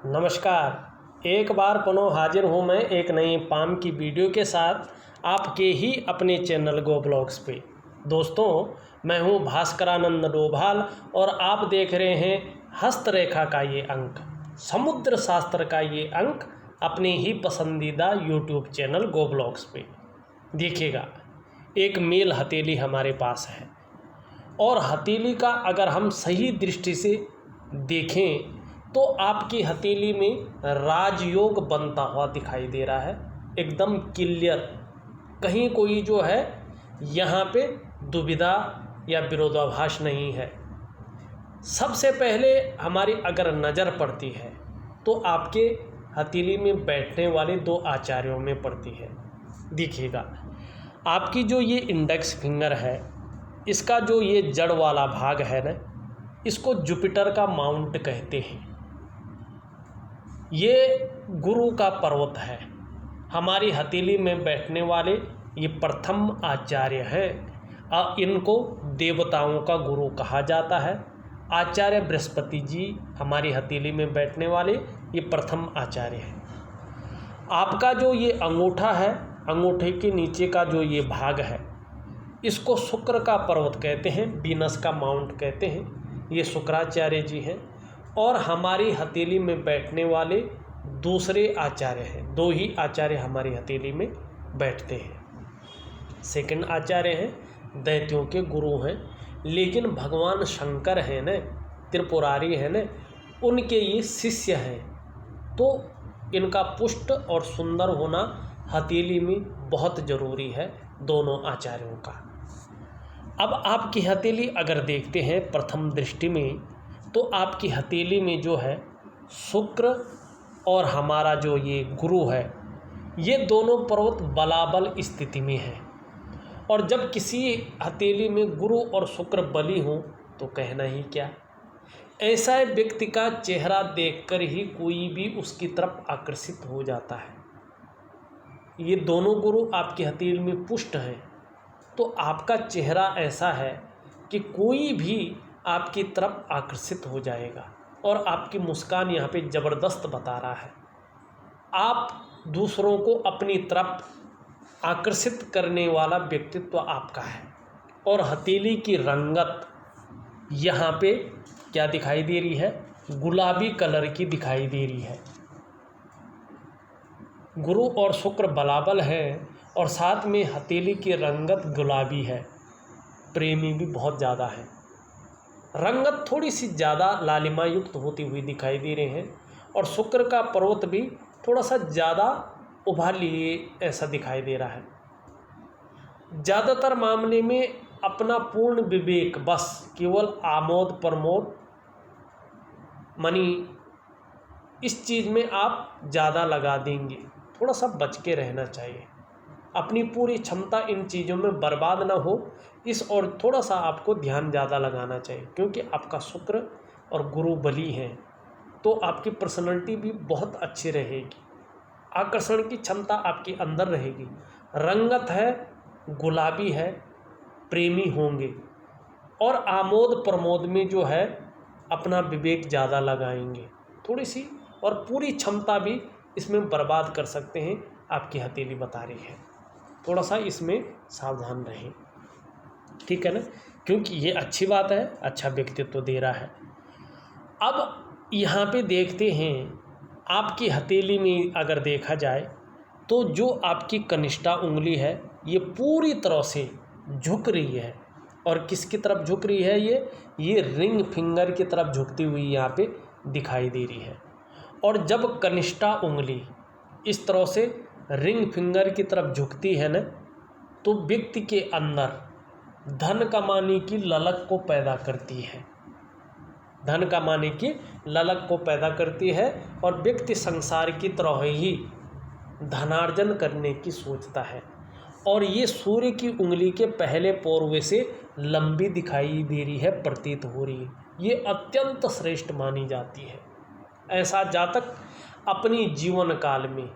नमस्कार। एक बार पुनः हाजिर हूँ मैं एक नई पाम की वीडियो के साथ आपके ही अपने चैनल गो ब्लॉग्स पे। दोस्तों, मैं हूँ भास्करानंद डोभाल और आप देख रहे हैं हस्तरेखा का ये अंक, समुद्र शास्त्र का ये अंक अपने ही पसंदीदा यूट्यूब चैनल गो ब्लॉग्स पे। देखिएगा, एक मेल हथेली हमारे पास है और हथेली का अगर हम सही दृष्टि से देखें तो आपकी हथेली में राजयोग बनता हुआ दिखाई दे रहा है, एकदम क्लियर। कहीं कोई जो है यहाँ पे दुविधा या विरोधाभास नहीं है। सबसे पहले हमारी अगर नज़र पड़ती है तो आपके हथेली में बैठने वाले दो आचार्यों में पड़ती है। देखिएगा, आपकी जो ये इंडेक्स फिंगर है, इसका जो ये जड़ वाला भाग है ना, इसको जुपिटर का माउंट कहते हैं। ये गुरु का पर्वत है। हमारी हथेली में बैठने वाले ये प्रथम आचार्य हैं। इनको देवताओं का गुरु कहा जाता है। आचार्य बृहस्पति जी हमारी हथेली में बैठने वाले ये प्रथम आचार्य हैं। आपका जो ये अंगूठा है, अंगूठे के नीचे का जो ये भाग है, इसको शुक्र का पर्वत कहते हैं, वीनस का माउंट कहते हैं। ये शुक्राचार्य जी हैं। और हमारी हथेली में बैठने वाले दूसरे आचार्य हैं। दो ही आचार्य हमारी हथेली में बैठते हैं। सेकंड आचार्य हैं, दैत्यों के गुरु हैं, लेकिन भगवान शंकर हैं न, त्रिपुरारी हैं न, उनके ये शिष्य हैं। तो इनका पुष्ट और सुंदर होना हथेली में बहुत ज़रूरी है, दोनों आचार्यों का। अब आपकी हथेली अगर देखते हैं प्रथम दृष्टि में, तो आपकी हथेली में जो है शुक्र और हमारा जो ये गुरु है, ये दोनों पर्वत बलाबल स्थिति में हैं। और जब किसी हथेली में गुरु और शुक्र बली हों तो कहना ही क्या। ऐसा व्यक्ति का चेहरा देखकर ही कोई भी उसकी तरफ आकर्षित हो जाता है। ये दोनों गुरु आपकी हथेली में पुष्ट हैं, तो आपका चेहरा ऐसा है कि कोई भी आपकी तरफ आकर्षित हो जाएगा। और आपकी मुस्कान यहाँ पे ज़बरदस्त बता रहा है, आप दूसरों को अपनी तरफ आकर्षित करने वाला व्यक्तित्व आपका है। और हथेली की रंगत यहाँ पे क्या दिखाई दे रही है, गुलाबी कलर की दिखाई दे रही है। गुरु और शुक्र बलाबल हैं और साथ में हथेली की रंगत गुलाबी है। प्रेमी भी बहुत ज़्यादा है। रंगत थोड़ी सी ज़्यादा लालिमा युक्त होती हुई दिखाई दे रहे हैं। और शुक्र का पर्वत भी थोड़ा सा ज़्यादा उभार लिए ऐसा दिखाई दे रहा है। ज़्यादातर मामले में अपना पूर्ण विवेक, बस केवल आमोद प्रमोद मनी, इस चीज़ में आप ज़्यादा लगा देंगे। थोड़ा सा बच के रहना चाहिए। अपनी पूरी क्षमता इन चीज़ों में बर्बाद ना हो, इस और थोड़ा सा आपको ध्यान ज़्यादा लगाना चाहिए। क्योंकि आपका शुक्र और गुरु बली हैं, तो आपकी पर्सनैलिटी भी बहुत अच्छी रहेगी। आकर्षण की क्षमता आपके अंदर रहेगी। रंगत है गुलाबी है, प्रेमी होंगे। और आमोद प्रमोद में जो है अपना विवेक ज़्यादा लगाएंगे थोड़ी सी, और पूरी क्षमता भी इसमें बर्बाद कर सकते हैं। आपकी हथेली बता रही है, थोड़ा सा इसमें सावधान रहें, ठीक है ना। क्योंकि ये अच्छी बात है, अच्छा व्यक्तित्व दे रहा है। अब यहाँ पे देखते हैं, आपकी हथेली में अगर देखा जाए तो जो आपकी कनिष्ठा उंगली है, ये पूरी तरह से झुक रही है। और किसकी तरफ झुक रही है, ये रिंग फिंगर की तरफ झुकती हुई यहाँ पे दिखाई दे रही है। और जब कनिष्ठा उंगली इस तरह से रिंग फिंगर की तरफ झुकती है न, तो व्यक्ति के अंदर धन कमाने की ललक को पैदा करती है। धन कमाने की ललक को पैदा करती है और व्यक्ति संसार की तरह ही धनार्जन करने की सोचता है। और ये सूर्य की उंगली के पहले पोरवे से लंबी दिखाई दे रही है, प्रतीत हो रही है। ये अत्यंत श्रेष्ठ मानी जाती है। ऐसा जातक अपनी जीवन काल में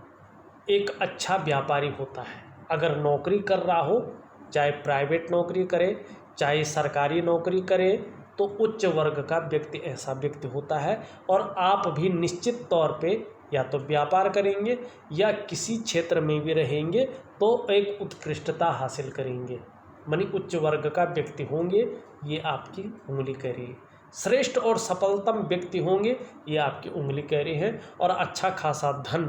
एक अच्छा व्यापारी होता है। अगर नौकरी कर रहा हो, चाहे प्राइवेट नौकरी करे, चाहे सरकारी नौकरी करे, तो उच्च वर्ग का व्यक्ति ऐसा व्यक्ति होता है। और आप भी निश्चित तौर पे या तो व्यापार करेंगे या किसी क्षेत्र में भी रहेंगे तो एक उत्कृष्टता हासिल करेंगे, मानी उच्च वर्ग का व्यक्ति होंगे, ये आपकी उंगली कह रही है। श्रेष्ठ और सफलतम व्यक्ति होंगे, ये आपकी उंगली कह रही है। और अच्छा खासा धन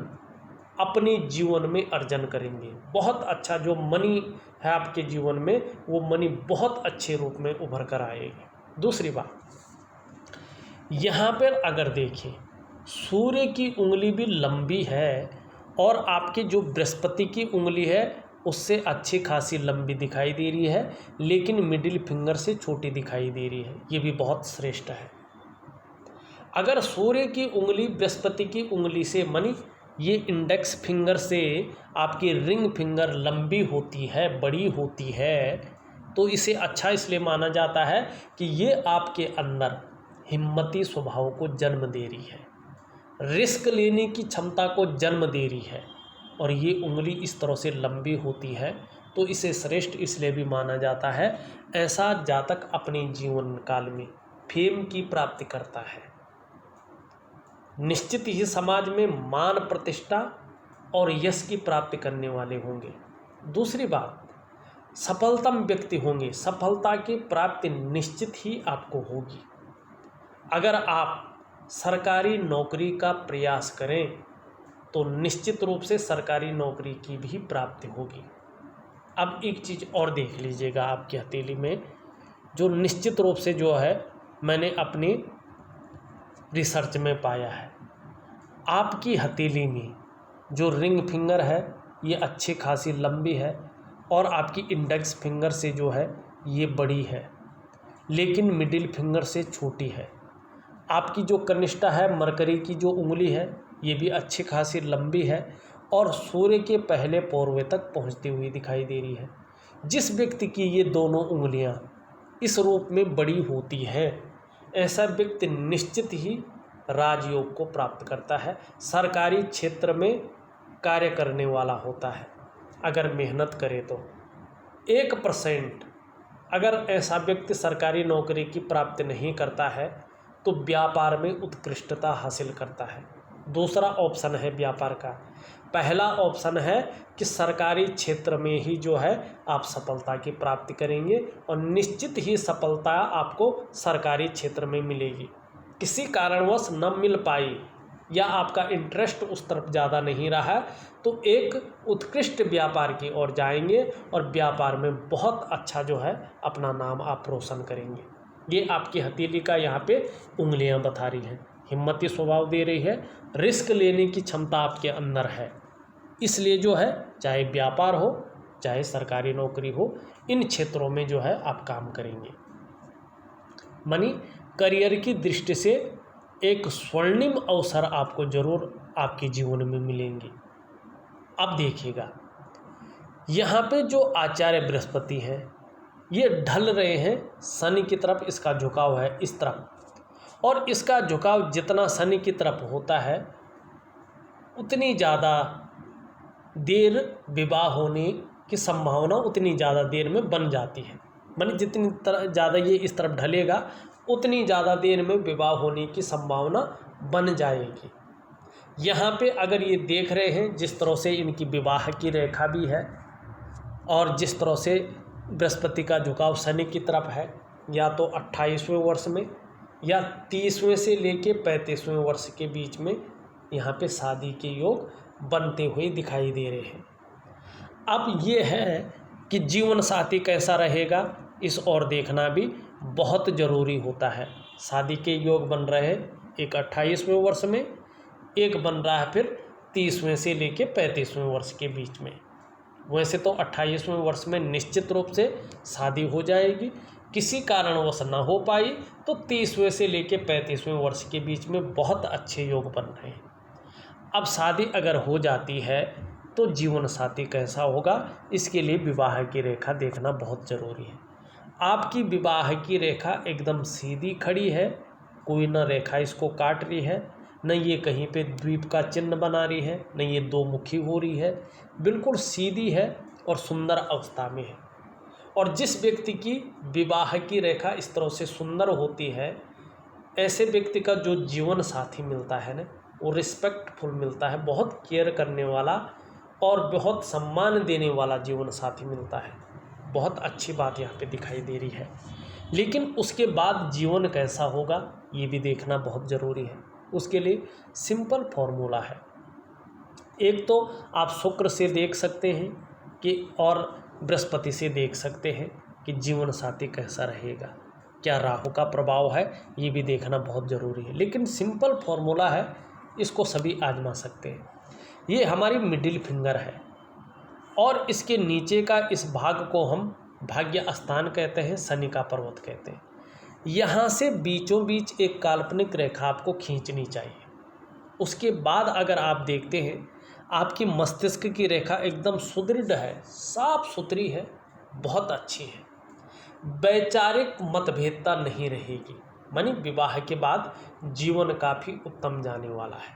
अपने जीवन में अर्जन करेंगे, बहुत अच्छा जो मनी है आपके जीवन में, वो मनी बहुत अच्छे रूप में उभर कर आएगी। दूसरी बात, यहाँ पर अगर देखें सूर्य की उंगली भी लंबी है और आपकी जो बृहस्पति की उंगली है उससे अच्छी खासी लंबी दिखाई दे रही है, लेकिन मिडिल फिंगर से छोटी दिखाई दे रही है, ये भी बहुत श्रेष्ठ है। अगर सूर्य की उंगली बृहस्पति की उंगली से, मानी ये इंडेक्स फिंगर से आपकी रिंग फिंगर लंबी होती है, बड़ी होती है, तो इसे अच्छा इसलिए माना जाता है कि ये आपके अंदर हिम्मती स्वभाव को जन्म दे रही है, रिस्क लेने की क्षमता को जन्म दे रही है। और ये उंगली इस तरह से लंबी होती है तो इसे श्रेष्ठ इसलिए भी माना जाता है। ऐसा जातक अपने जीवन काल में फेम की प्राप्ति करता है, निश्चित ही समाज में मान प्रतिष्ठा और यश की प्राप्ति करने वाले होंगे। दूसरी बात, सफलतम व्यक्ति होंगे, सफलता की प्राप्ति निश्चित ही आपको होगी। अगर आप सरकारी नौकरी का प्रयास करें तो निश्चित रूप से सरकारी नौकरी की भी प्राप्ति होगी। अब एक चीज़ और देख लीजिएगा आपकी हथेली में, जो निश्चित रूप से जो है मैंने अपनी रिसर्च में पाया है, आपकी हथेली में जो रिंग फिंगर है ये अच्छी खासी लंबी है और आपकी इंडेक्स फिंगर से जो है ये बड़ी है, लेकिन मिडिल फिंगर से छोटी है। आपकी जो कनिष्ठा है, मरकरी की जो उंगली है, ये भी अच्छी खासी लंबी है और सूर्य के पहले पौरवे तक पहुंचती हुई दिखाई दे रही है। जिस व्यक्ति की ये दोनों उंगलियां इस रूप में बड़ी होती है, ऐसा व्यक्ति निश्चित ही राजयोग को प्राप्त करता है, सरकारी क्षेत्र में कार्य करने वाला होता है। अगर मेहनत करे तो 1% अगर ऐसा व्यक्ति सरकारी नौकरी की प्राप्ति नहीं करता है तो व्यापार में उत्कृष्टता हासिल करता है। दूसरा ऑप्शन है व्यापार का। पहला ऑप्शन है कि सरकारी क्षेत्र में ही जो है आप सफलता की प्राप्ति करेंगे और निश्चित ही सफलता आपको सरकारी क्षेत्र में मिलेगी। किसी कारणवश न मिल पाई या आपका इंटरेस्ट उस तरफ ज़्यादा नहीं रहा तो एक उत्कृष्ट व्यापार की ओर जाएंगे और व्यापार में बहुत अच्छा जो है अपना नाम आप रोशन करेंगे। ये आपकी हथेली का यहाँ पे उंगलियाँ बता रही हैं, हिम्मती स्वभाव दे रही है, रिस्क लेने की क्षमता आपके अंदर है, इसलिए जो है चाहे व्यापार हो चाहे सरकारी नौकरी हो, इन क्षेत्रों में जो है आप काम करेंगे। मानी करियर की दृष्टि से एक स्वर्णिम अवसर आपको जरूर आपके जीवन में मिलेंगे। अब देखिएगा यहाँ पे जो आचार्य बृहस्पति हैं ये ढल रहे हैं शनि की तरफ, इसका झुकाव है इस तरफ, और इसका झुकाव जितना शनि की तरफ होता है उतनी ज़्यादा देर विवाह होने की संभावना उतनी ज़्यादा देर में बन जाती है। माने जितनी ज़्यादा ये इस तरफ ढलेगा उतनी ज़्यादा देर में विवाह होने की संभावना बन जाएगी। यहाँ पे अगर ये देख रहे हैं जिस तरह से इनकी विवाह की रेखा भी है और जिस तरह से बृहस्पति का झुकाव शनि की तरफ है, या तो 28वें वर्ष में या 30वें से लेके 35वें वर्ष के बीच में यहाँ पे शादी के योग बनते हुए दिखाई दे रहे हैं। अब ये है कि जीवन साथी कैसा रहेगा इस ओर देखना भी बहुत ज़रूरी होता है। शादी के योग बन रहे हैं, एक 28वें वर्ष में, एक बन रहा है फिर 30वें से लेके 35वें वर्ष के बीच में। वैसे तो 28वें वर्ष में निश्चित रूप से शादी हो जाएगी, किसी कारणवश ना हो पाई तो 30वें से लेके 35वें वर्ष के बीच में बहुत अच्छे योग बन रहे हैं। अब शादी अगर हो जाती है तो जीवन साथी कैसा होगा, इसके लिए विवाह की रेखा देखना बहुत ज़रूरी है। आपकी विवाह की रेखा एकदम सीधी खड़ी है, कोई ना रेखा इसको काट रही है, न ये कहीं पे द्वीप का चिन्ह बना रही है, न ये दो मुखी हो रही है, बिल्कुल सीधी है और सुंदर अवस्था में है। और जिस व्यक्ति की विवाह की रेखा इस तरह से सुंदर होती है, ऐसे व्यक्ति का जो जीवन साथी मिलता है ना, वो रिस्पेक्टफुल मिलता है, बहुत केयर करने वाला और बहुत सम्मान देने वाला जीवन साथी मिलता है। बहुत अच्छी बात यहाँ पे दिखाई दे रही है। लेकिन उसके बाद जीवन कैसा होगा ये भी देखना बहुत ज़रूरी है। उसके लिए सिंपल फॉर्मूला है। एक तो आप शुक्र से देख सकते हैं कि, और बृहस्पति से देख सकते हैं कि जीवन साथी कैसा रहेगा, क्या राहु का प्रभाव है, ये भी देखना बहुत ज़रूरी है। लेकिन सिंपल फॉर्मूला है, इसको सभी आजमा सकते हैं। ये हमारी मिडिल फिंगर है और इसके नीचे का इस भाग को हम भाग्य स्थान कहते हैं, शनि का पर्वत कहते हैं। यहाँ से बीचों बीच एक काल्पनिक रेखा आपको खींचनी चाहिए। उसके बाद अगर आप देखते हैं आपकी मस्तिष्क की रेखा एकदम सुदृढ़ है, साफ सुथरी है, बहुत अच्छी है, वैचारिक मतभेदता नहीं रहेगी, मानी विवाह के बाद जीवन काफ़ी उत्तम जाने वाला है।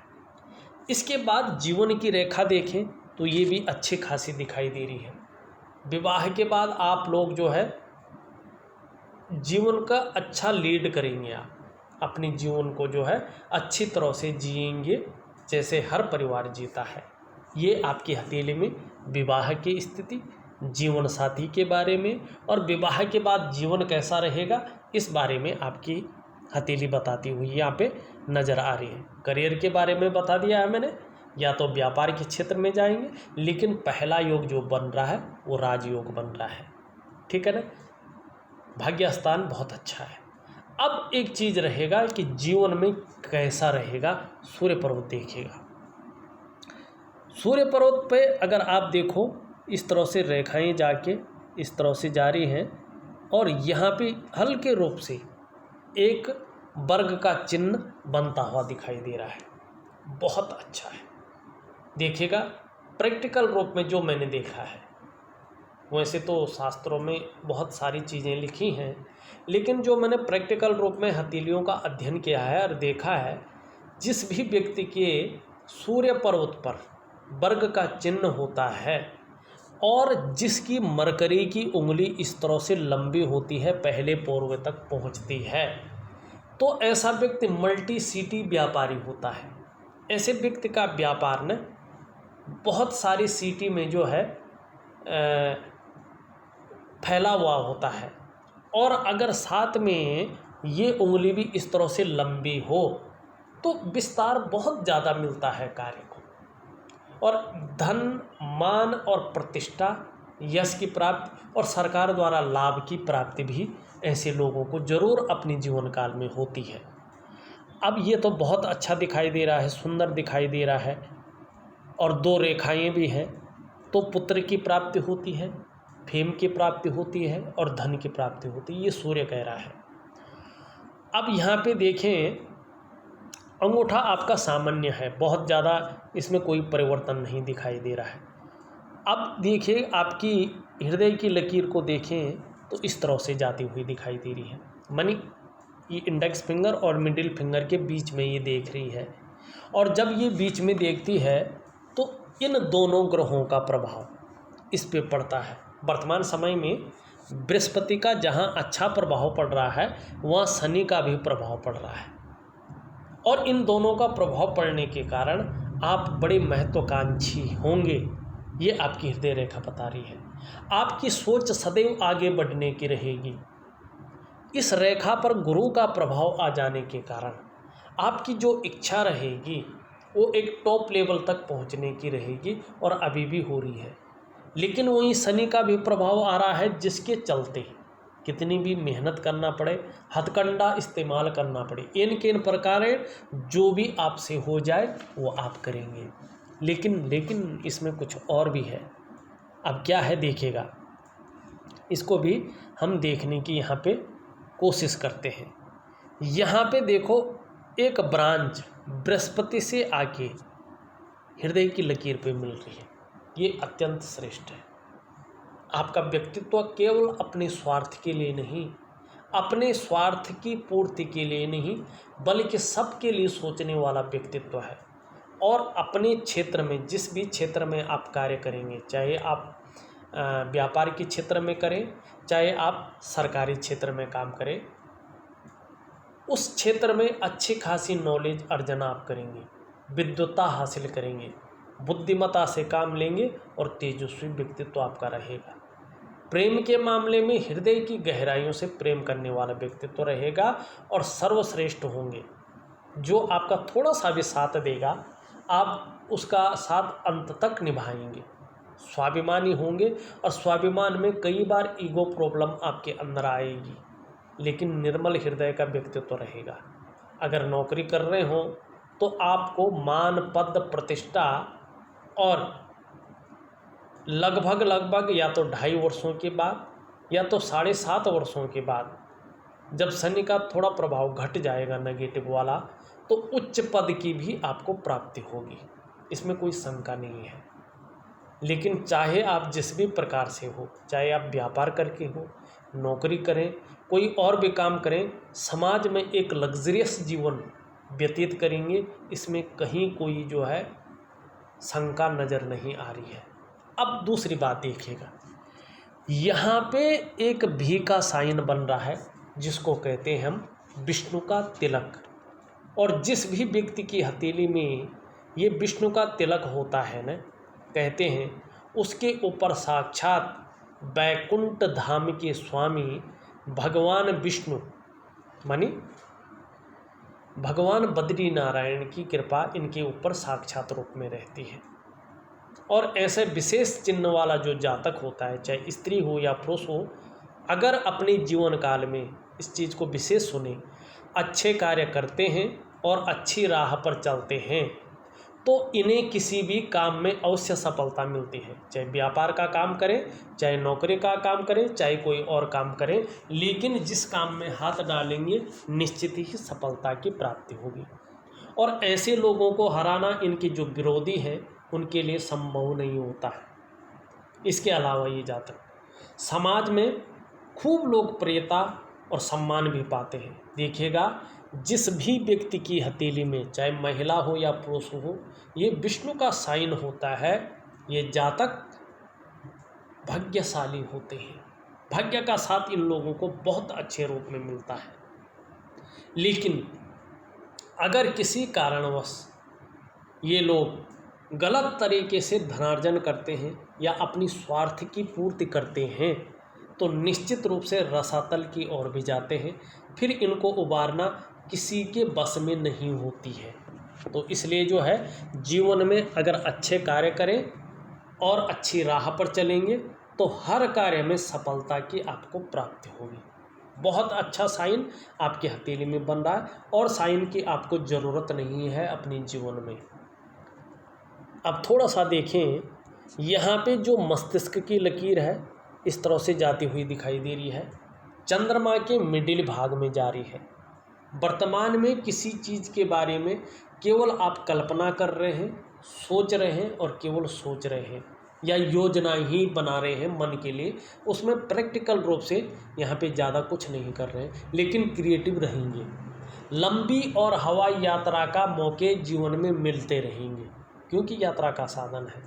इसके बाद जीवन की रेखा देखें तो ये भी अच्छी खासी दिखाई दे रही है। विवाह के बाद आप लोग जो है जीवन का अच्छा लीड करेंगे, आप अपने जीवन को जो है अच्छी तरह से जिएंगे जैसे हर परिवार जीता है। ये आपकी हथेली में विवाह की स्थिति, जीवन साथी के बारे में और विवाह के बाद जीवन कैसा रहेगा इस बारे में आपकी हथेली बताती हुई यहाँ पे नज़र आ रही है। करियर के बारे में बता दिया है मैंने, या तो व्यापार के क्षेत्र में जाएंगे, लेकिन पहला योग जो बन रहा है वो राजयोग बन रहा है, ठीक है ना। भाग्य स्थान बहुत अच्छा है। अब एक चीज़ रहेगा कि जीवन में कैसा रहेगा, सूर्य पर्वत देखिएगा। सूर्य पर्वत पे अगर आप देखो इस तरह से रेखाएं जाके इस तरह से जा रही हैं और यहाँ पे हल्के रूप से एक वर्ग का चिन्ह बनता हुआ दिखाई दे रहा है, बहुत अच्छा है। देखिएगा प्रैक्टिकल रूप में जो मैंने देखा है, वैसे तो शास्त्रों में बहुत सारी चीज़ें लिखी हैं, लेकिन जो मैंने प्रैक्टिकल रूप में हथेलियों का अध्ययन किया है और देखा है, जिस भी व्यक्ति के सूर्य पर्वत पर वर्ग का चिन्ह होता है और जिसकी मरकरी की उंगली इस तरह से लंबी होती है, पहले पूर्व तक पहुंचती है, तो ऐसा व्यक्ति मल्टी सिटी व्यापारी होता है। ऐसे व्यक्ति का व्यापार न बहुत सारी सिटी में जो है फैला हुआ होता है, और अगर साथ में ये उंगली भी इस तरह से लंबी हो तो विस्तार बहुत ज़्यादा मिलता है कार्य को, और धन, मान और प्रतिष्ठा, यश की प्राप्ति और सरकार द्वारा लाभ की प्राप्ति भी ऐसे लोगों को जरूर अपने जीवन काल में होती है। अब ये तो बहुत अच्छा दिखाई दे रहा है, सुंदर दिखाई दे रहा है, और दो रेखाएं भी हैं, तो पुत्र की प्राप्ति होती है, फेम की प्राप्ति होती है और धन की प्राप्ति होती है, ये सूर्य कह रहा है। अब यहाँ पे देखें, अंगूठा आपका सामान्य है, बहुत ज़्यादा इसमें कोई परिवर्तन नहीं दिखाई दे रहा है। अब देखिए आपकी हृदय की लकीर को देखें तो इस तरह से जाती हुई दिखाई दे रही है, मानी ये इंडेक्स फिंगर और मिडिल फिंगर के बीच में ये देख रही है, और जब ये बीच में देखती है तो इन दोनों ग्रहों का प्रभाव इस पे पड़ता है। वर्तमान समय में बृहस्पति का जहाँ अच्छा प्रभाव पड़ रहा है वहाँ शनि का भी प्रभाव पड़ रहा है, और इन दोनों का प्रभाव पड़ने के कारण आप बड़े महत्वाकांक्षी होंगे, ये आपकी हृदय रेखा बता रही है। आपकी सोच सदैव आगे बढ़ने की रहेगी। इस रेखा पर गुरु का प्रभाव आ जाने के कारण आपकी जो इच्छा रहेगी वो एक टॉप लेवल तक पहुंचने की रहेगी, और अभी भी हो रही है। लेकिन वहीं शनि का भी प्रभाव आ रहा है, जिसके चलते कितनी भी मेहनत करना पड़े, हथकंडा इस्तेमाल करना पड़े, इन किन प्रकार जो भी आपसे हो जाए वो आप करेंगे। लेकिन इसमें कुछ और भी है। अब क्या है देखिएगा, इसको भी हम देखने की यहाँ पे कोशिश करते हैं। यहाँ पे देखो एक ब्रांच बृहस्पति से आके हृदय की लकीर पे मिल रही है, ये अत्यंत श्रेष्ठ है। आपका व्यक्तित्व केवल अपने स्वार्थ के लिए नहीं, अपने स्वार्थ की पूर्ति के लिए नहीं, बल्कि सबके लिए सोचने वाला व्यक्तित्व है। और अपने क्षेत्र में, जिस भी क्षेत्र में आप कार्य करेंगे, चाहे आप व्यापार के क्षेत्र में करें, चाहे आप सरकारी क्षेत्र में काम करें, उस क्षेत्र में अच्छी खासी नॉलेज अर्जन आप करेंगे, विद्वता हासिल करेंगे, बुद्धिमत्ता से काम लेंगे और तेजस्वी व्यक्तित्व आपका रहेगा। प्रेम के मामले में हृदय की गहराइयों से प्रेम करने वाला व्यक्तित्व रहेगा और सर्वश्रेष्ठ होंगे। जो आपका थोड़ा सा भी साथ देगा आप उसका साथ अंत तक निभाएंगे। स्वाभिमानी होंगे और स्वाभिमान में कई बार ईगो प्रॉब्लम आपके अंदर आएगी, लेकिन निर्मल हृदय का व्यक्तित्व रहेगा। अगर नौकरी कर रहे हो तो आपको मान, पद, प्रतिष्ठा और लगभग या तो 2.5 वर्षों के बाद या तो 7.5 वर्षों के बाद जब शनि का थोड़ा प्रभाव घट जाएगा नेगेटिव वाला, तो उच्च पद की भी आपको प्राप्ति होगी, इसमें कोई शंका नहीं है। लेकिन चाहे आप जिस भी प्रकार से हो, चाहे आप व्यापार करके हो, नौकरी करें, कोई और भी काम करें, समाज में एक लग्जरियस जीवन व्यतीत करेंगे, इसमें कहीं कोई जो है शंका नज़र नहीं आ रही है। अब दूसरी बात देखिएगा, यहाँ पे एक भी का साइन बन रहा है जिसको कहते हैं हम विष्णु का तिलक। और जिस भी व्यक्ति की हथेली में ये विष्णु का तिलक होता है ना, कहते हैं उसके ऊपर साक्षात बैकुंठ धाम के स्वामी भगवान विष्णु मानी भगवान बद्री नारायण की कृपा इनके ऊपर साक्षात रूप में रहती है। और ऐसे विशेष चिन्ह वाला जो जातक होता है, चाहे स्त्री हो या पुरुष हो, अगर अपने जीवन काल में इस चीज़ को विशेष सुने, अच्छे कार्य करते हैं और अच्छी राह पर चलते हैं, तो इन्हें किसी भी काम में अवश्य सफलता मिलती है। चाहे व्यापार का काम करें, चाहे नौकरी का काम करें, चाहे कोई और काम करें, लेकिन जिस काम में हाथ डालेंगे निश्चित ही सफलता की प्राप्ति होगी। और ऐसे लोगों को हराना इनके जो विरोधी हैं उनके लिए संभव नहीं होता है। इसके अलावा ये जातक समाज में खूब लोकप्रियता और सम्मान भी पाते हैं। देखिएगा, जिस भी व्यक्ति की हथेली में, चाहे महिला हो या पुरुष हो, ये विष्णु का साइन होता है, ये जातक भाग्यशाली होते हैं। भाग्य का साथ इन लोगों को बहुत अच्छे रूप में मिलता है। लेकिन अगर किसी कारणवश ये लोग गलत तरीके से धनार्जन करते हैं या अपनी स्वार्थ की पूर्ति करते हैं, तो निश्चित रूप से रसातल की ओर भी जाते हैं। फिर इनको उबारना किसी के बस में नहीं होती है। तो इसलिए जो है, जीवन में अगर अच्छे कार्य करें और अच्छी राह पर चलेंगे तो हर कार्य में सफलता की आपको प्राप्ति होगी। बहुत अच्छा साइन आपके हथेली में बन रहा है और साइन की आपको ज़रूरत नहीं है अपने जीवन में। अब थोड़ा सा देखें, यहाँ पे जो मस्तिष्क की लकीर है इस तरह से जाती हुई दिखाई दे रही है, चंद्रमा के मिडिल भाग में जा रही है। वर्तमान में किसी चीज़ के बारे में केवल आप कल्पना कर रहे हैं, सोच रहे हैं और केवल सोच रहे हैं, या योजना ही बना रहे हैं मन के लिए, उसमें प्रैक्टिकल रूप से यहाँ पे ज़्यादा कुछ नहीं कर रहे हैं, लेकिन क्रिएटिव रहेंगे। लंबी और हवाई यात्रा का मौके जीवन में मिलते रहेंगे क्योंकि यात्रा का साधन है।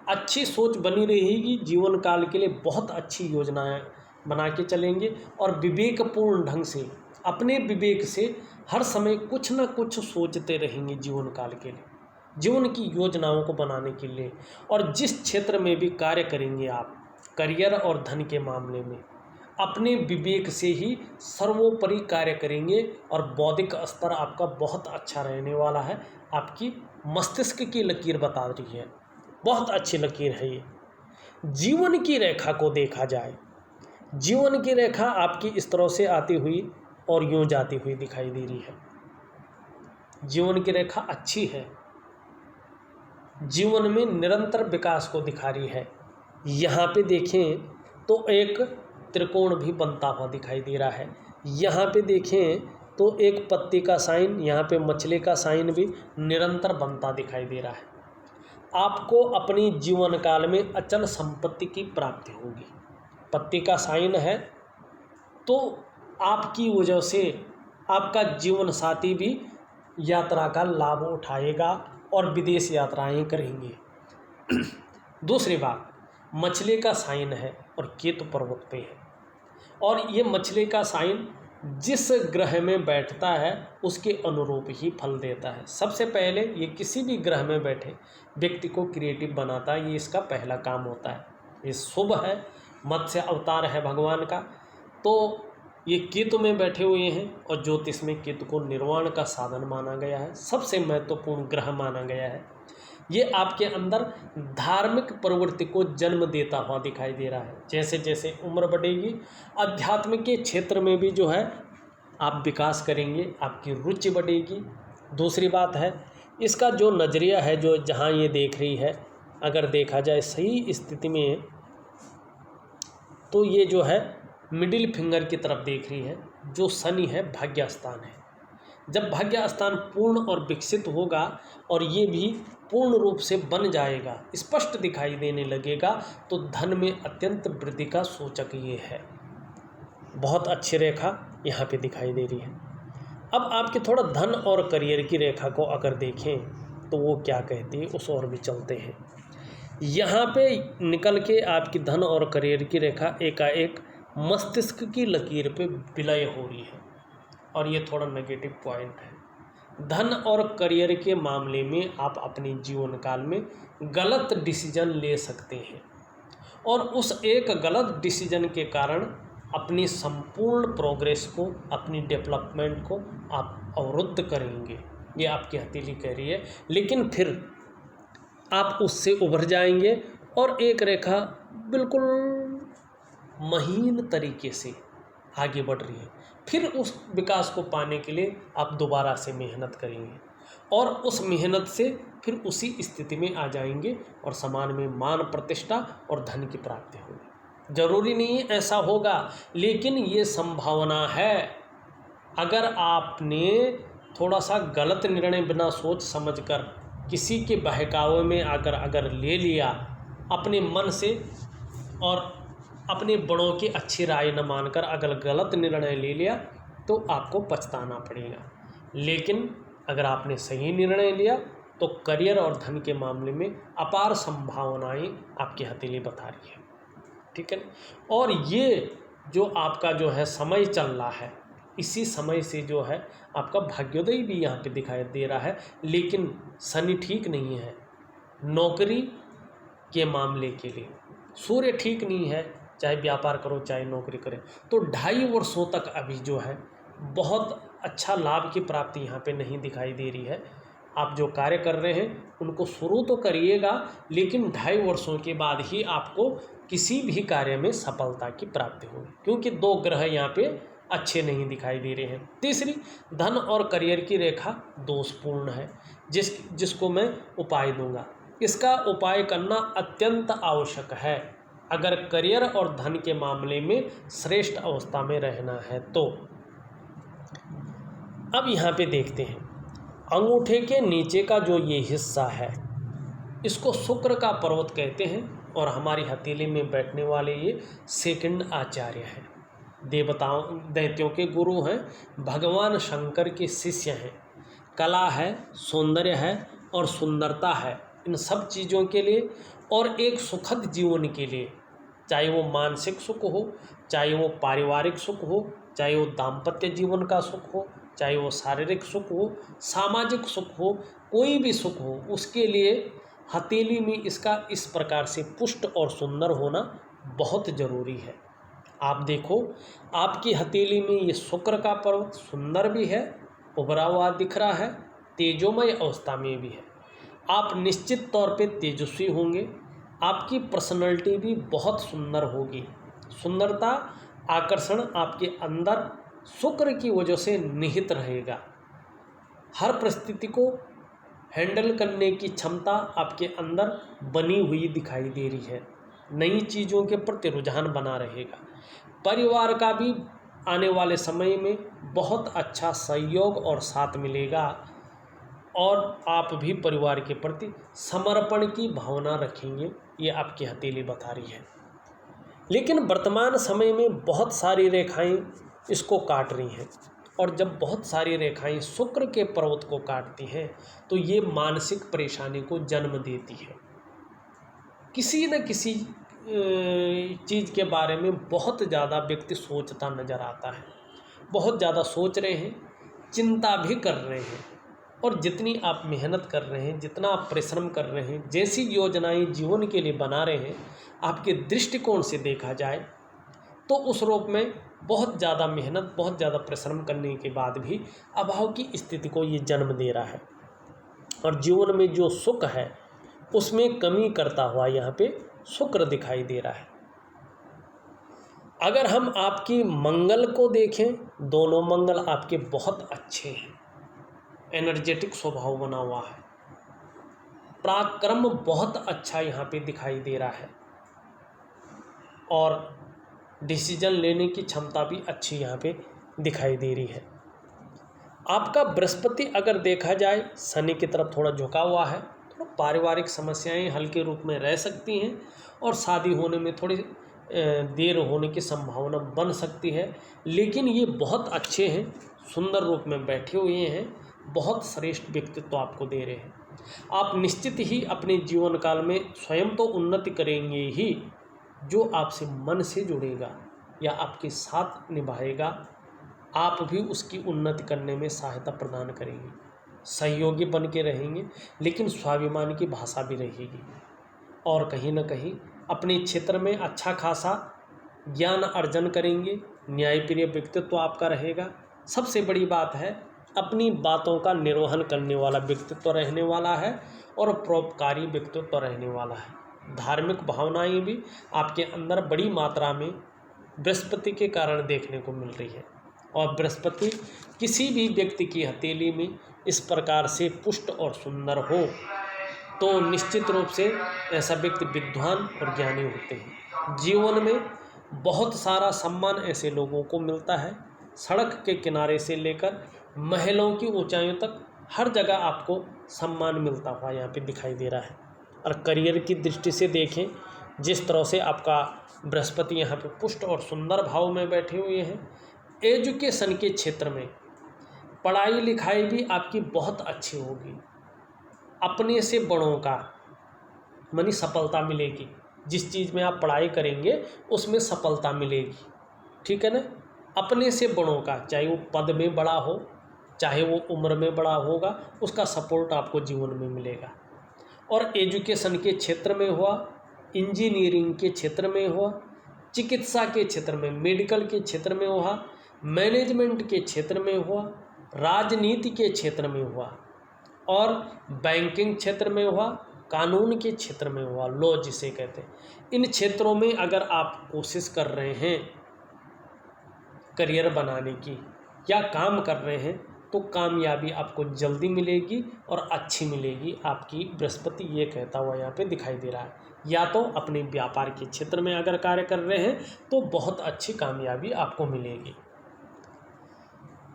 अच्छी सोच बनी रहेगी, जीवन काल के लिए बहुत अच्छी योजनाएं बना के चलेंगे और विवेकपूर्ण ढंग से, अपने विवेक से हर समय कुछ न कुछ सोचते रहेंगे जीवन काल के लिए, जीवन की योजनाओं को बनाने के लिए। और जिस क्षेत्र में भी कार्य करेंगे आप, करियर और धन के मामले में, अपने विवेक से ही सर्वोपरि कार्य करेंगे और बौद्धिक स्तर आपका बहुत अच्छा रहने वाला है। आपकी मस्तिष्क की लकीर बता रही है, बहुत अच्छी लकीर है ये। जीवन की रेखा को देखा जाए, जीवन की रेखा आपकी इस तरह से आती हुई और यूं जाती हुई दिखाई दे रही है। जीवन की रेखा अच्छी है, जीवन में निरंतर विकास को दिखा रही है। यहाँ पे देखें तो एक त्रिकोण भी बनता हुआ दिखाई दे रहा है। यहाँ पे देखें तो एक पत्ती का साइन, यहाँ पे मछली का साइन भी निरंतर बनता दिखाई दे रहा है। आपको अपनी जीवन काल में अचल संपत्ति की प्राप्ति होगी। पत्ती का साइन है तो आपकी वजह से आपका जीवन साथी भी यात्रा का लाभ उठाएगा और विदेश यात्राएं करेंगे। दूसरी बात, मछली का साइन है और केतु पर्वत पे है। और ये मछली का साइन जिस ग्रह में बैठता है उसके अनुरूप ही फल देता है। सबसे पहले ये किसी भी ग्रह में बैठे व्यक्ति को क्रिएटिव बनाता है, ये इसका पहला काम होता है। ये शुभ है, मत्स्य अवतार है भगवान का। तो ये केतु में बैठे हुए हैं और ज्योतिष में केतु को निर्वाण का साधन माना गया है, सबसे महत्वपूर्ण ग्रह माना गया है। ये आपके अंदर धार्मिक प्रवृत्ति को जन्म देता हुआ दिखाई दे रहा है। जैसे जैसे उम्र बढ़ेगी अध्यात्म के क्षेत्र में भी जो है आप विकास करेंगे, आपकी रुचि बढ़ेगी। दूसरी बात है इसका जो नज़रिया है, जो जहाँ ये देख रही है, अगर देखा जाए सही स्थिति में तो ये जो है मिडिल फिंगर की तरफ देख रही है, जो शनि है भाग्य स्थान है। जब भाग्य स्थान पूर्ण और विकसित होगा और ये भी पूर्ण रूप से बन जाएगा, स्पष्ट दिखाई देने लगेगा, तो धन में अत्यंत वृद्धि का सूचक ये है। बहुत अच्छी रेखा यहाँ पे दिखाई दे रही है। अब आपके थोड़ा धन और करियर की रेखा को अगर देखें तो वो क्या कहती है, उस ओर भी चलते हैं। यहाँ पे निकल के आपकी धन और करियर की रेखा एकाएक मस्तिष्क की लकीर पे विलय हो रही है और ये थोड़ा नेगेटिव पॉइंट है। धन और करियर के मामले में आप अपने जीवन काल में गलत डिसीजन ले सकते हैं और उस एक गलत डिसीजन के कारण अपनी संपूर्ण प्रोग्रेस को, अपनी डेवलपमेंट को आप अवरुद्ध करेंगे, ये आपकी हथेली कह रही है। लेकिन फिर आप उससे उभर जाएंगे और एक रेखा बिल्कुल महीन तरीके से आगे बढ़ रही है। फिर उस विकास को पाने के लिए आप दोबारा से मेहनत करेंगे और उस मेहनत से फिर उसी स्थिति में आ जाएंगे और समाज में मान प्रतिष्ठा और धन की प्राप्ति होगी। जरूरी नहीं ऐसा होगा, लेकिन ये संभावना है। अगर आपने थोड़ा सा गलत निर्णय बिना सोच समझकर किसी के बहकावे में अगर ले लिया अपने मन से और अपने बड़ों की अच्छी राय न मानकर अगर गलत निर्णय ले लिया तो आपको पछताना पड़ेगा। लेकिन अगर आपने सही निर्णय लिया तो करियर और धन के मामले में अपार संभावनाएं आपकी हथेली बता रही है, ठीक है। और ये जो आपका जो है समय चल रहा है, इसी समय से जो है आपका भाग्योदय भी यहाँ पे दिखाई दे रहा है। लेकिन शनि ठीक नहीं है नौकरी के मामले के लिए, सूर्य ठीक नहीं है, चाहे व्यापार करो चाहे नौकरी करें। तो 2.5 वर्षों तक अभी जो है बहुत अच्छा लाभ की प्राप्ति यहाँ पे नहीं दिखाई दे रही है। आप जो कार्य कर रहे हैं उनको शुरू तो करिएगा, लेकिन 2.5 वर्षों के बाद ही आपको किसी भी कार्य में सफलता की प्राप्ति होगी, क्योंकि 2 ग्रह यहाँ पे अच्छे नहीं दिखाई दे रहे हैं। तीसरी, धन और करियर की रेखा दोषपूर्ण है, जिसको मैं उपाय दूंगा। इसका उपाय करना अत्यंत आवश्यक है अगर करियर और धन के मामले में श्रेष्ठ अवस्था में रहना है तो। अब यहाँ पे देखते हैं, अंगूठे के नीचे का जो ये हिस्सा है इसको शुक्र का पर्वत कहते हैं और हमारी हथेली में बैठने वाले ये सेकंड आचार्य हैं, देवताओं दैत्यों के गुरु हैं, भगवान शंकर के शिष्य हैं। कला है, सौंदर्य है और सुंदरता है, इन सब चीज़ों के लिए और एक सुखद जीवन के लिए, चाहे वो मानसिक सुख हो, चाहे वो पारिवारिक सुख हो, चाहे वो दाम्पत्य जीवन का सुख हो, चाहे वो शारीरिक सुख हो, सामाजिक सुख हो, कोई भी सुख हो, उसके लिए हथेली में इसका इस प्रकार से पुष्ट और सुंदर होना बहुत ज़रूरी है। आप देखो आपकी हथेली में ये शुक्र का पर्वत सुंदर भी है, उभरा हुआ दिख रहा है, तेजोमय अवस्था में भी है। आप निश्चित तौर पे तेजस्वी होंगे, आपकी पर्सनैलिटी भी बहुत सुंदर होगी। सुंदरता, आकर्षण आपके अंदर शुक्र की वजह से निहित रहेगा। हर परिस्थिति को हैंडल करने की क्षमता आपके अंदर बनी हुई दिखाई दे रही है। नई चीज़ों के प्रति रुझान बना रहेगा। परिवार का भी आने वाले समय में बहुत अच्छा सहयोग और साथ मिलेगा और आप भी परिवार के प्रति समर्पण की भावना रखेंगे, ये आपकी हथेली बता रही है। लेकिन वर्तमान समय में बहुत सारी रेखाएं इसको काट रही हैं और जब बहुत सारी रेखाएं शुक्र के पर्वत को काटती हैं तो ये मानसिक परेशानी को जन्म देती है। किसी न किसी चीज़ के बारे में बहुत ज़्यादा व्यक्ति सोचता नज़र आता है, बहुत ज़्यादा सोच रहे हैं, चिंता भी कर रहे हैं। और जितनी आप मेहनत कर रहे हैं, जितना आप परिश्रम कर रहे हैं, जैसी योजनाएं जीवन के लिए बना रहे हैं, आपके दृष्टिकोण से देखा जाए तो उस रूप में बहुत ज़्यादा मेहनत, बहुत ज़्यादा परिश्रम करने के बाद भी अभाव की स्थिति को ये जन्म दे रहा है। और जीवन में जो सुख है उसमें कमी करता हुआ यहाँ पे शुक्र दिखाई दे रहा है। अगर हम आपकी मंगल को देखें, दोनों मंगल आपके बहुत अच्छे हैं, एनर्जेटिक स्वभाव बना हुआ है, पराक्रम बहुत अच्छा यहाँ पे दिखाई दे रहा है और डिसीजन लेने की क्षमता भी अच्छी यहाँ पे दिखाई दे रही है। आपका बृहस्पति अगर देखा जाए शनि की तरफ थोड़ा झुका हुआ है, तो पारिवारिक समस्याएं हल्के रूप में रह सकती हैं और शादी होने में थोड़ी देर होने की संभावना बन सकती है, लेकिन ये बहुत अच्छे हैं, सुंदर रूप में बैठे हुए हैं, बहुत श्रेष्ठ व्यक्तित्व आपको दे रहे हैं। आप निश्चित ही अपने जीवन काल में स्वयं तो उन्नति करेंगे ही, जो आपसे मन से जुड़ेगा या आपके साथ निभाएगा, आप भी उसकी उन्नति करने में सहायता प्रदान करेंगे, सहयोगी बन के रहेंगे, लेकिन स्वाभिमान की भाषा भी रहेगी और कहीं ना कहीं अपने क्षेत्र में अच्छा खासा ज्ञान अर्जन करेंगे, न्यायप्रिय व्यक्तित्व आपका रहेगा। सबसे बड़ी बात है, अपनी बातों का निर्वहन करने वाला व्यक्तित्व रहने वाला है और परोपकारी व्यक्तित्व रहने वाला है। धार्मिक भावनाएं भी आपके अंदर बड़ी मात्रा में बृहस्पति के कारण देखने को मिल रही है और बृहस्पति किसी भी व्यक्ति की हथेली में इस प्रकार से पुष्ट और सुंदर हो तो निश्चित रूप से ऐसा व्यक्ति विद्वान और ज्ञानी होते हैं। जीवन में बहुत सारा सम्मान ऐसे लोगों को मिलता है, सड़क के किनारे से लेकर महलों की ऊंचाइयों तक हर जगह आपको सम्मान मिलता हुआ यहाँ पे दिखाई दे रहा है। और करियर की दृष्टि से देखें, जिस तरह से आपका बृहस्पति यहाँ पे पुष्ट और सुंदर भाव में बैठे हुए हैं, एजुकेशन के क्षेत्र में पढ़ाई लिखाई भी आपकी बहुत अच्छी होगी, अपने से बड़ों का मानी सफलता मिलेगी। जिस चीज़ में आप पढ़ाई करेंगे उसमें सफलता मिलेगी, ठीक है ना। अपने से बड़ों का, चाहे वो पद में बड़ा हो, चाहे वो उम्र में बड़ा होगा, उसका सपोर्ट आपको जीवन में मिलेगा। और एजुकेशन के क्षेत्र में हुआ, इंजीनियरिंग के क्षेत्र में हुआ, चिकित्सा के क्षेत्र में, मेडिकल के क्षेत्र में हुआ, मैनेजमेंट के क्षेत्र में हुआ, राजनीति के क्षेत्र में हुआ और बैंकिंग क्षेत्र में हुआ, कानून के क्षेत्र में हुआ, लॉ जिसे कहते हैं, इन क्षेत्रों में अगर आप कोशिश कर रहे हैं करियर बनाने की या काम कर रहे हैं तो कामयाबी आपको जल्दी मिलेगी और अच्छी मिलेगी। आपकी बृहस्पति ये कहता हुआ यहाँ पे दिखाई दे रहा है। या तो अपने व्यापार के क्षेत्र में अगर कार्य कर रहे हैं तो बहुत अच्छी कामयाबी आपको मिलेगी।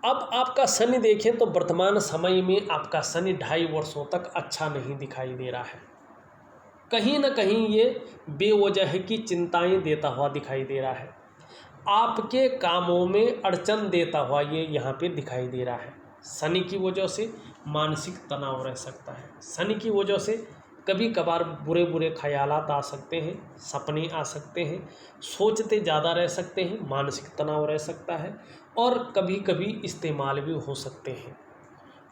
अब आपका शनि देखें तो वर्तमान समय में आपका शनि 2.5 वर्षों तक अच्छा नहीं दिखाई दे रहा है। कहीं ना कहीं ये बेवजह की चिंताएं देता हुआ दिखाई दे रहा है, आपके कामों में अड़चन देता हुआ ये यहाँ पे दिखाई दे रहा है। शनि की वजह से मानसिक तनाव रह सकता है, शनि की वजह से कभी कभार बुरे बुरे ख्यालात आ सकते हैं, सपने आ सकते हैं, सोचते ज़्यादा रह सकते हैं, मानसिक तनाव रह सकता है और कभी कभी इस्तेमाल भी हो सकते हैं।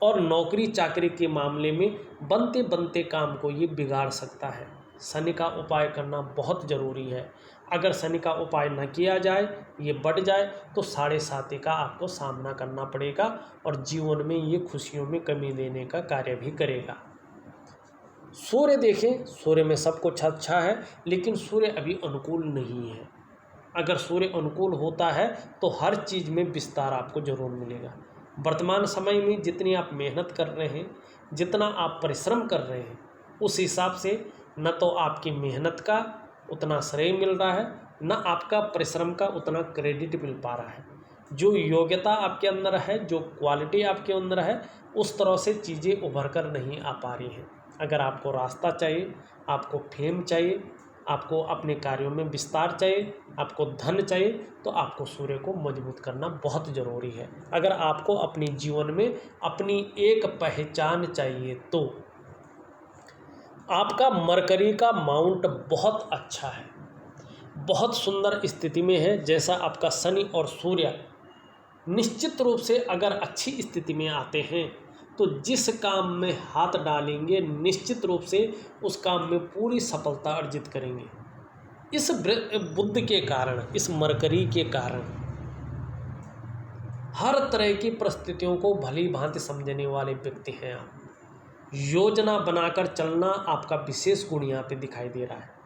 और नौकरी चाकरी के मामले में बनते बनते काम को ये बिगाड़ सकता है। शनि का उपाय करना बहुत ज़रूरी है। अगर शनि का उपाय न किया जाए, ये बढ़ जाए तो 7.5 का आपको सामना करना पड़ेगा और जीवन में ये खुशियों में कमी देने का कार्य भी करेगा। सूर्य देखें, सूर्य में सब कुछ अच्छा है, लेकिन सूर्य अभी अनुकूल नहीं है। अगर सूर्य अनुकूल होता है तो हर चीज़ में विस्तार आपको जरूर मिलेगा। वर्तमान समय में जितनी आप मेहनत कर रहे हैं, जितना आप परिश्रम कर रहे हैं, उस हिसाब से न तो आपकी मेहनत का उतना श्रेय मिल रहा है, न आपका परिश्रम का उतना क्रेडिट मिल पा रहा है। जो योग्यता आपके अंदर है, जो क्वालिटी आपके अंदर है, उस तरह से चीज़ें उभर कर नहीं आ पा रही हैं। अगर आपको रास्ता चाहिए, आपको फेम चाहिए, आपको अपने कार्यों में विस्तार चाहिए, आपको धन चाहिए, तो आपको सूर्य को मजबूत करना बहुत ज़रूरी है। अगर आपको अपने जीवन में अपनी एक पहचान चाहिए तो आपका मरकरी का माउंट बहुत अच्छा है। बहुत सुंदर स्थिति में है। जैसा आपका शनि और सूर्य निश्चित रूप से अगर अच्छी स्थिति में आते हैं तो जिस काम में हाथ डालेंगे निश्चित रूप से उस काम में पूरी सफलता अर्जित करेंगे। इस बुध के कारण, इस मरकरी के कारण हर तरह की परिस्थितियों को भली भांति समझने वाले व्यक्ति हैं आप। योजना बनाकर चलना आपका विशेष गुण यहाँ पे दिखाई दे रहा है।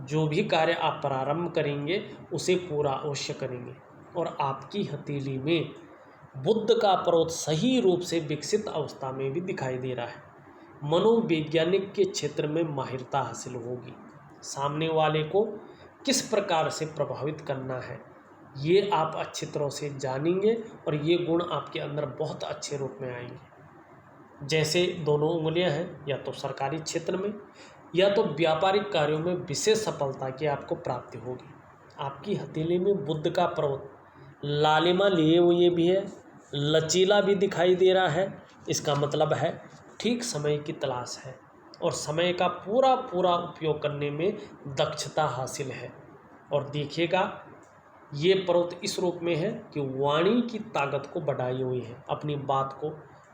जो भी कार्य आप प्रारंभ करेंगे उसे पूरा अवश्य करेंगे। और आपकी हथेली में बुध का पर्वत सही रूप से विकसित अवस्था में भी दिखाई दे रहा है। मनोवैज्ञानिक के क्षेत्र में माहिरता हासिल होगी। सामने वाले को किस प्रकार से प्रभावित करना है ये आप अच्छी तरह से जानेंगे और ये गुण आपके अंदर बहुत अच्छे रूप में आएंगे। जैसे दोनों उंगलियां हैं, या तो सरकारी क्षेत्र में या तो व्यापारिक कार्यों में विशेष सफलता की आपको प्राप्ति होगी। आपकी हथेली में बुध का पर्वत लालिमा लिए हुए भी है, लचीला भी दिखाई दे रहा है। इसका मतलब है ठीक समय की तलाश है और समय का पूरा पूरा उपयोग करने में दक्षता हासिल है। और देखिएगा ये पर्वत इस रूप में है कि वाणी की ताकत को बढ़ाई हुई है। अपनी बात को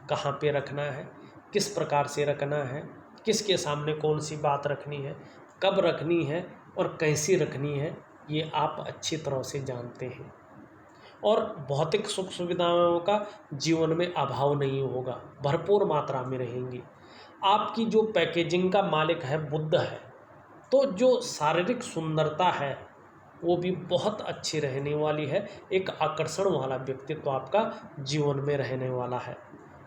कहाँ पे रखना है, किस प्रकार से रखना है, किसके सामने कौन सी बात रखनी है, कब रखनी है और कैसी रखनी है, ये आप अच्छी तरह से जानते हैं। और भौतिक सुख सुविधाओं का जीवन में अभाव नहीं होगा, भरपूर मात्रा में रहेंगी। आपकी जो पैकेजिंग का मालिक है बुध है, तो जो शारीरिक सुंदरता है वो भी बहुत अच्छी रहने वाली है। एक आकर्षण वाला व्यक्तित्व आपका जीवन में रहने वाला है।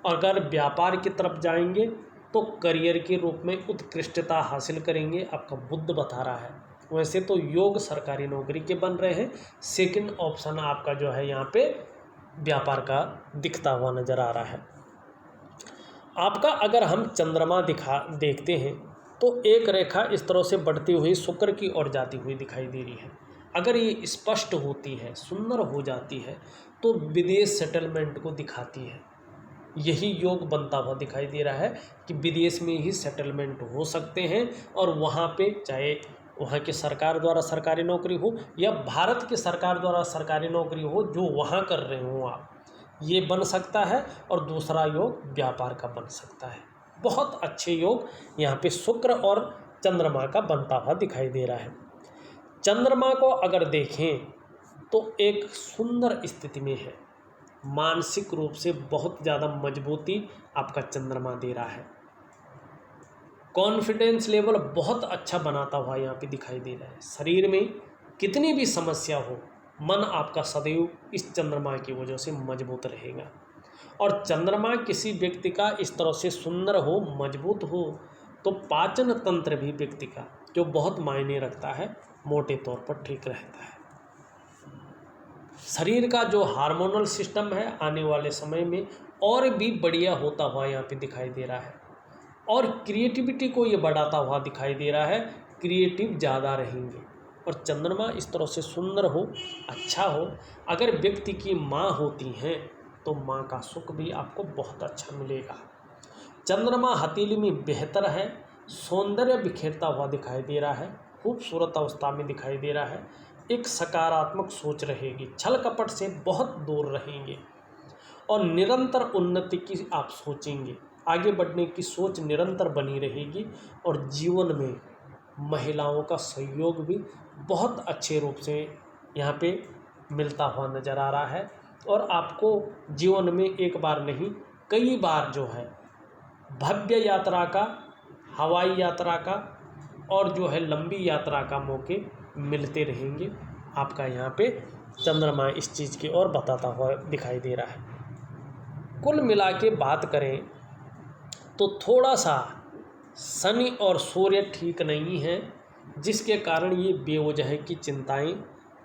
अगर व्यापार की तरफ जाएंगे तो करियर के रूप में उत्कृष्टता हासिल करेंगे, आपका बुध बता रहा है। वैसे तो योग सरकारी नौकरी के बन रहे हैं, सेकंड ऑप्शन आपका जो है यहाँ पे व्यापार का दिखता हुआ नजर आ रहा है। आपका अगर हम चंद्रमा देखते हैं तो एक रेखा इस तरह से बढ़ती हुई शुक्र की ओर जाती हुई दिखाई दे रही है। अगर ये स्पष्ट होती है, सुंदर हो जाती है, तो विदेश सेटलमेंट को दिखाती है। यही योग बनता हुआ दिखाई दे रहा है कि विदेश में ही सेटलमेंट हो सकते हैं और वहाँ पे चाहे वहाँ की सरकार द्वारा सरकारी नौकरी हो या भारत की सरकार द्वारा सरकारी नौकरी हो, जो वहाँ कर रहे हो आप, ये बन सकता है। और दूसरा योग व्यापार का बन सकता है। बहुत अच्छे योग यहाँ पे शुक्र और चंद्रमा का बनता हुआ दिखाई दे रहा है। चंद्रमा को अगर देखें तो एक सुंदर स्थिति में है, मानसिक रूप से बहुत ज़्यादा मजबूती आपका चंद्रमा दे रहा है। कॉन्फिडेंस लेवल बहुत अच्छा बनाता हुआ यहाँ पे दिखाई दे रहा है। शरीर में कितनी भी समस्या हो, मन आपका सदैव इस चंद्रमा की वजह से मजबूत रहेगा। और चंद्रमा किसी व्यक्ति का इस तरह से सुंदर हो, मजबूत हो, तो पाचन तंत्र भी व्यक्ति का जो बहुत मायने रखता है, मोटे तौर पर ठीक रहता है। शरीर का जो हार्मोनल सिस्टम है आने वाले समय में और भी बढ़िया होता हुआ यहाँ पे दिखाई दे रहा है। और क्रिएटिविटी को ये बढ़ाता हुआ दिखाई दे रहा है, क्रिएटिव ज़्यादा रहेंगे। और चंद्रमा इस तरह से सुंदर हो, अच्छा हो। अगर व्यक्ति की माँ होती हैं तो माँ का सुख भी आपको बहुत अच्छा मिलेगा। चंद्रमा हथेली में बेहतर है, सौंदर्य बिखेरता हुआ दिखाई दे रहा है, खूबसूरत अवस्था में दिखाई दे रहा है। एक सकारात्मक सोच रहेगी, छल कपट से बहुत दूर रहेंगे और निरंतर उन्नति की आप सोचेंगे। आगे बढ़ने की सोच निरंतर बनी रहेगी और जीवन में महिलाओं का सहयोग भी बहुत अच्छे रूप से यहाँ पे मिलता हुआ नज़र आ रहा है। और आपको जीवन में एक बार नहीं कई बार जो है भव्य यात्रा का, हवाई यात्रा का और जो है लंबी यात्रा का मौके मिलते रहेंगे। आपका यहाँ पे चंद्रमा इस चीज़ की ओर बताता हुआ दिखाई दे रहा है। कुल मिला के बात करें तो थोड़ा सा शनि और सूर्य ठीक नहीं है, जिसके कारण ये बेवजह की चिंताएं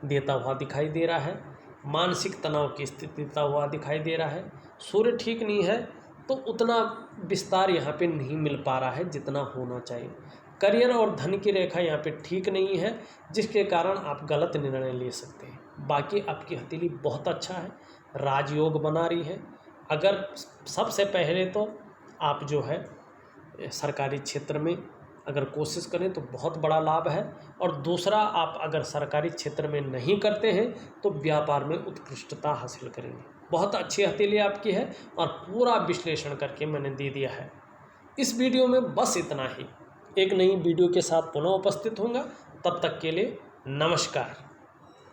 देता हुआ दिखाई दे रहा है, मानसिक तनाव की स्थिति देता हुआ दिखाई दे रहा है। सूर्य ठीक नहीं है तो उतना विस्तार यहाँ पे नहीं मिल पा रहा है जितना होना चाहिए। करियर और धन की रेखा यहाँ पे ठीक नहीं है, जिसके कारण आप गलत निर्णय ले सकते हैं। बाकी आपकी हथेली बहुत अच्छा है, राजयोग बना रही है। अगर सबसे पहले तो आप जो है सरकारी क्षेत्र में अगर कोशिश करें तो बहुत बड़ा लाभ है। और दूसरा, आप अगर सरकारी क्षेत्र में नहीं करते हैं तो व्यापार में उत्कृष्टता हासिल करेंगे। बहुत अच्छी हथेली आपकी है और पूरा विश्लेषण करके मैंने दे दिया है। इस वीडियो में बस इतना ही। एक नई वीडियो के साथ पुनः उपस्थित होऊंगा। तब तक के लिए नमस्कार।